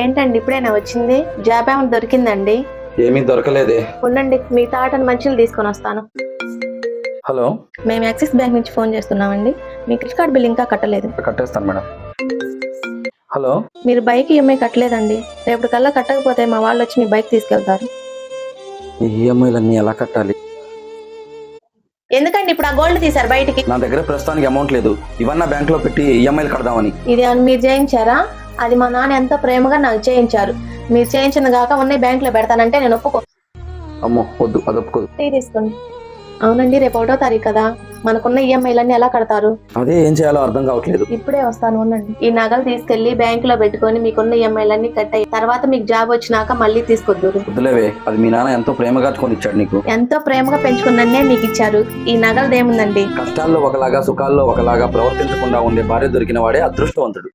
ఏంటండి ఇప్పుడైనా వచ్చింది? జాబ్ ఏమైనా దొరికిందండి? ఏమీ దొరకలేదే. ఉండండి, మీ తాటను మంచిలు తీసుకొని వస్తాను. హలో, మేము యాక్సిస్ బ్యాంక్ నుంచి ఫోన్ చేస్తున్నామండి. మీ క్రెడిట్ కార్డ్ బిల్ ఇంకా కట్టలేదు. కట్టేస్తాను మేడం. హలో, మీరు బైక్ ఈఎంఐ కట్టలేదండి. రేపటి కల్లా కట్టకపోతే మా వాళ్ళు వచ్చి మీ బైక్ తీసుకెళ్తారు. ఈ ఈఎంఐలన్నీ ఎలా కట్టాలి? ఎందుకండి ఇప్పుడు ఆ గోల్డ్ తీశారు బయటికి? నా దగ్గర ప్రస్తుతానికి అమౌంట్ లేదు. ఇవన్నీ బ్యాంక్ లో పెట్టి ఈఎంఐలు కడదామని. ఇది ఏమన్నా మీరు చేయించారా? అది మా నాన్న ఎంతో ప్రేమగా నాకు చేయించారు. మీరు చేయించిన గాక ఉన్నాయి బ్యాంక్ లో పెడతానంటే నేను ఒప్పుకో. అమ్మో వద్దు, అది ఒప్పుకోదు. టీ తీసుకోండి. అవునండి, రేపు 1వ తారీఖు కదా, మనకున్న ఈఎంఐలన్నీ ఎలా కడతారు? అదే ఏం చేయాలో అర్థం కావట్లేదు. ఇప్పుడే వస్తాను, ఉండండి. ఈ నగలు తీసుకెళ్లి బ్యాంక్ లో పెట్టుకొని మీకున్న ఈఎంఐలన్నీ కట్టాయి తర్వాత మీకు జాబ్ వచ్చినాక మళ్ళీ తీసుకొద్దురు. వద్దులేవే, అది మీ నాన్న ఎంతో ప్రేమగా కొనిచ్చాడు నీకు. ఎంతో ప్రేమగా పెంచుకున్నన్నే మీకు ఇచ్చారు. ఈ నగలదేముందండి? కష్టాల్లో ఒకలాగా సుఖాల్లో ఒకలాగా ప్రవర్తించకుండా ఉండే భార్య దొరికిన వాడే అదృష్టవంతుడు.